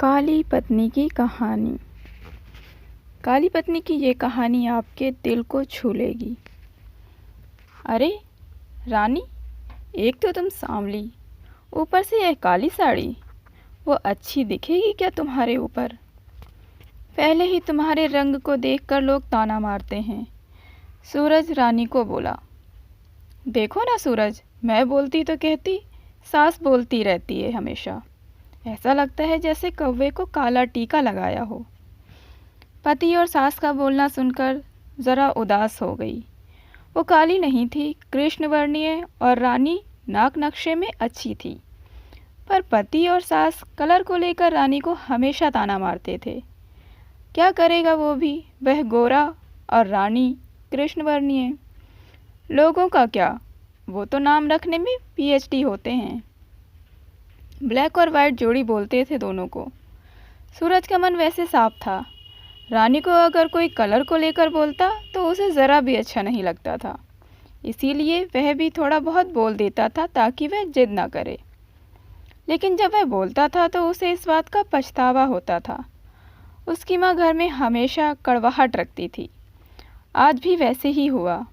काली पत्नी की कहानी। काली पत्नी की ये कहानी आपके दिल को छू लेगी। अरे रानी, एक तो तुम सांवली, ऊपर से यह काली साड़ी, वो अच्छी दिखेगी क्या तुम्हारे ऊपर? पहले ही तुम्हारे रंग को देखकर लोग ताना मारते हैं। सूरज रानी को बोला। देखो ना सूरज, मैं बोलती तो कहती, सास बोलती रहती है हमेशा। ऐसा लगता है जैसे कौवे को काला टीका लगाया हो। पति और सास का बोलना सुनकर ज़रा उदास हो गई। वो काली नहीं थी, कृष्णवर्णीय और रानी नाक नक्शे में अच्छी थी, पर पति और सास कलर को लेकर रानी को हमेशा ताना मारते थे। क्या करेगा वो भी, वह गोरा और रानी कृष्णवर्णीय। लोगों का क्या, वो तो नाम रखने में पीएचडी होते हैं। ब्लैक और वाइट जोड़ी बोलते थे दोनों को। सूरज का मन वैसे साफ था। रानी को अगर कोई कलर को लेकर बोलता तो उसे ज़रा भी अच्छा नहीं लगता था, इसीलिए वह भी थोड़ा बहुत बोल देता था ताकि वह जिद ना करे। लेकिन जब वह बोलता था तो उसे इस बात का पछतावा होता था। उसकी माँ घर में हमेशा कड़वाहट रखती थी। आज भी वैसे ही हुआ।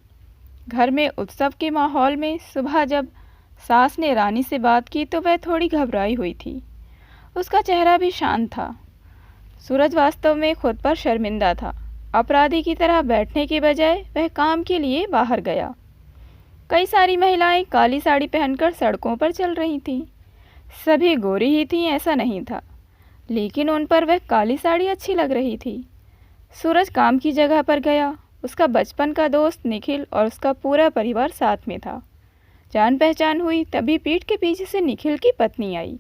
घर में उत्सव के माहौल में सुबह जब सास ने रानी से बात की तो वह थोड़ी घबराई हुई थी। उसका चेहरा भी शांत था। सूरज वास्तव में खुद पर शर्मिंदा था। अपराधी की तरह बैठने के बजाय वह काम के लिए बाहर गया। कई सारी महिलाएं काली साड़ी पहनकर सड़कों पर चल रही थीं। सभी गोरी ही थीं ऐसा नहीं था, लेकिन उन पर वह काली साड़ी अच्छी लग रही थी। सूरज काम की जगह पर गया। उसका बचपन का दोस्त निखिल और उसका पूरा परिवार साथ में था। जान पहचान हुई तभी पीठ के पीछे से निखिल की पत्नी आई।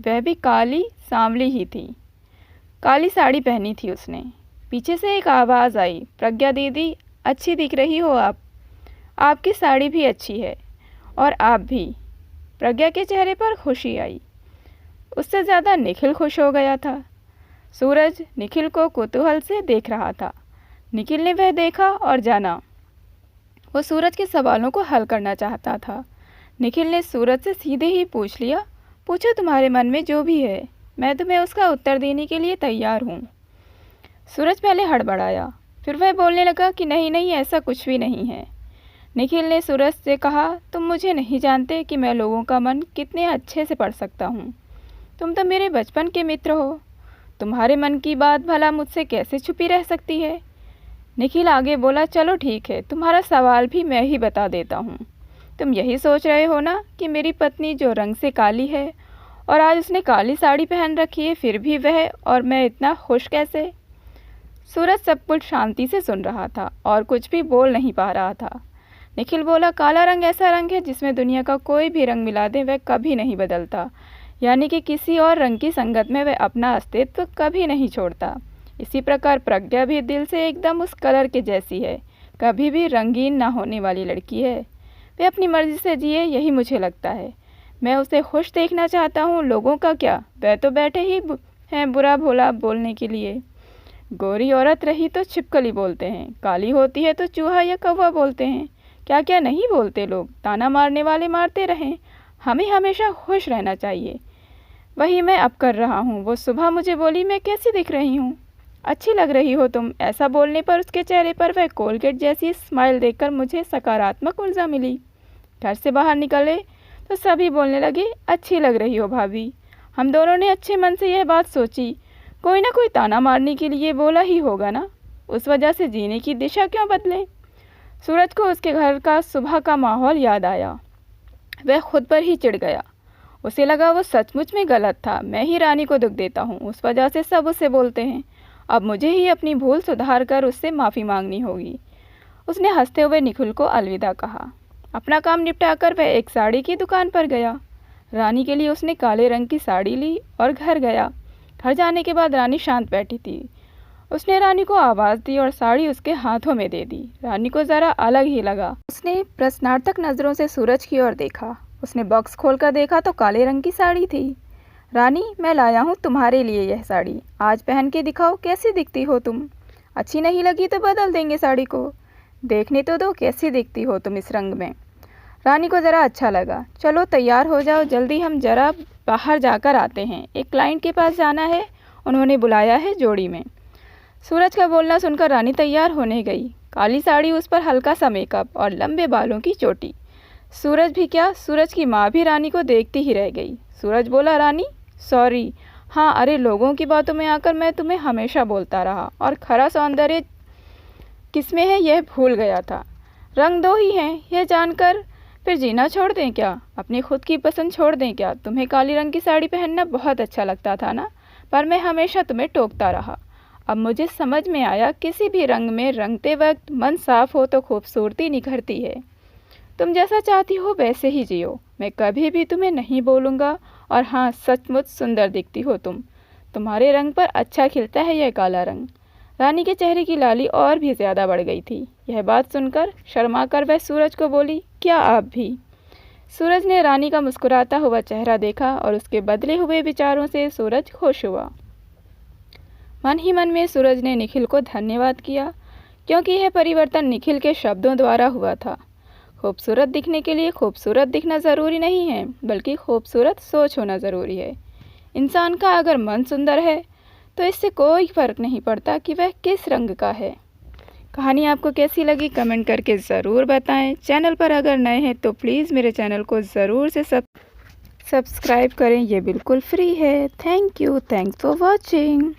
वह भी काली सांवली ही थी। काली साड़ी पहनी थी उसने। पीछे से एक आवाज़ आई, प्रज्ञा दीदी, अच्छी दिख रही हो आप। आपकी साड़ी भी अच्छी है और आप भी। प्रज्ञा के चेहरे पर खुशी आई। उससे ज़्यादा निखिल खुश हो गया था। सूरज निखिल को कौतूहल से देख रहा था। निखिल ने वह देखा और जाना। वो सूरज के सवालों को हल करना चाहता था। निखिल ने सूरज से सीधे ही पूछ लिया, पूछो तुम्हारे मन में जो भी है, मैं तुम्हें उसका उत्तर देने के लिए तैयार हूँ। सूरज पहले हड़बड़ाया, फिर वह बोलने लगा कि नहीं नहीं, ऐसा कुछ भी नहीं है। निखिल ने सूरज से कहा, तुम मुझे नहीं जानते कि मैं लोगों का मन कितने अच्छे से पढ़ सकता हूँ। तुम तो मेरे बचपन के मित्र हो। तुम्हारे मन की बात भला मुझसे कैसे छुपी रह सकती है? निखिल आगे बोला, चलो ठीक है, तुम्हारा सवाल भी मैं ही बता देता हूँ। तुम यही सोच रहे हो ना कि मेरी पत्नी जो रंग से काली है और आज उसने काली साड़ी पहन रखी है, फिर भी वह और मैं इतना खुश कैसे? सूरज सब कुछ शांति से सुन रहा था और कुछ भी बोल नहीं पा रहा था। निखिल बोला, काला रंग ऐसा रंग है जिसमें दुनिया का कोई भी रंग मिला दे वह कभी नहीं बदलता, यानी कि किसी और रंग की संगत में वह अपना अस्तित्व कभी नहीं छोड़ता। इसी प्रकार प्रज्ञा भी दिल से एकदम उस कलर के जैसी है, कभी भी रंगीन ना होने वाली लड़की है। वे अपनी मर्जी से जिए, यही मुझे लगता है। मैं उसे खुश देखना चाहता हूँ। लोगों का क्या, वह तो बैठे ही हैं बुरा भोला बोलने के लिए। गोरी औरत रही तो छिपकली बोलते हैं, काली होती है तो चूहा या कौवा बोलते हैं। क्या क्या नहीं बोलते लोग। ताना मारने वाले मारते रहें, हमें हमेशा खुश रहना चाहिए। वही मैं अब कर रहा हूँ। वो सुबह मुझे बोली, मैं कैसी दिख रही हूँ? अच्छी लग रही हो तुम। ऐसा बोलने पर उसके चेहरे पर वह कोलगेट जैसी स्माइल देखकर मुझे सकारात्मक ऊर्जा मिली। घर से बाहर निकले तो सभी बोलने लगे, अच्छी लग रही हो भाभी। हम दोनों ने अच्छे मन से यह बात सोची, कोई ना कोई ताना मारने के लिए बोला ही होगा ना, उस वजह से जीने की दिशा क्यों बदले? सूरज को उसके घर का सुबह का माहौल याद आया। वह खुद पर ही चिढ़ गया। उसे लगा वो सचमुच में गलत था। मैं ही रानी को दुख देता हूँ, उस वजह से सब उसे बोलते हैं। अब मुझे ही अपनी भूल सुधार कर उससे माफ़ी मांगनी होगी। उसने हंसते हुए निखिल को अलविदा कहा। अपना काम निपटाकर वह एक साड़ी की दुकान पर गया। रानी के लिए उसने काले रंग की साड़ी ली और घर गया। घर जाने के बाद रानी शांत बैठी थी। उसने रानी को आवाज़ दी और साड़ी उसके हाथों में दे दी। रानी को ज़रा अलग ही लगा। उसने प्रश्नार्थक नज़रों से सूरज की ओर देखा। उसने बॉक्स खोलकर देखा तो काले रंग की साड़ी थी। रानी, मैं लाया हूँ तुम्हारे लिए यह साड़ी, आज पहन के दिखाओ कैसी दिखती हो तुम। अच्छी नहीं लगी तो बदल देंगे साड़ी को। देखने तो दो कैसी दिखती हो तुम इस रंग में। रानी को ज़रा अच्छा लगा। चलो तैयार हो जाओ, जल्दी हम ज़रा बाहर जाकर आते हैं, एक क्लाइंट के पास जाना है उन्होंने बुलाया है जोड़ी में। सूरज का बोलना सुनकर रानी तैयार होने गई। काली साड़ी, उस पर हल्का सा मेकअप और लंबे बालों की चोटी। सूरज भी क्या, सूरज की माँ भी रानी को देखती ही रह गई। सूरज बोला, रानी सॉरी। हाँ, अरे लोगों की बातों में आकर मैं तुम्हें हमेशा बोलता रहा और खरा सौंदर्य किसमें है यह भूल गया था। रंग दो ही हैं यह जानकर फिर जीना छोड़ दें क्या? अपनी खुद की पसंद छोड़ दें क्या? तुम्हें काली रंग की साड़ी पहनना बहुत अच्छा लगता था ना, पर मैं हमेशा तुम्हें टोकता रहा। अब मुझे समझ में आया, किसी भी रंग में रंगते वक्त मन साफ हो तो खूबसूरती निखरती है। तुम जैसा चाहती हो वैसे ही जियो, मैं कभी भी तुम्हें नहीं बोलूँगा। और हाँ, सचमुच सुंदर दिखती हो तुम, तुम्हारे रंग पर अच्छा खिलता है यह काला रंग। रानी के चेहरे की लाली और भी ज़्यादा बढ़ गई थी। यह बात सुनकर शर्मा कर वह सूरज को बोली, क्या आप भी? सूरज ने रानी का मुस्कुराता हुआ चेहरा देखा और उसके बदले हुए विचारों से सूरज खुश हुआ। मन ही मन में सूरज ने निखिल को धन्यवाद किया, क्योंकि यह परिवर्तन निखिल के शब्दों द्वारा हुआ था। खूबसूरत दिखने के लिए खूबसूरत दिखना ज़रूरी नहीं है, बल्कि खूबसूरत सोच होना ज़रूरी है। इंसान का अगर मन सुंदर है तो इससे कोई फ़र्क नहीं पड़ता कि वह किस रंग का है। कहानी आपको कैसी लगी कमेंट करके ज़रूर बताएं। चैनल पर अगर नए हैं तो प्लीज़ मेरे चैनल को ज़रूर से सब्सक्राइब करें, ये बिल्कुल फ्री है। Thank you, thanks for watching.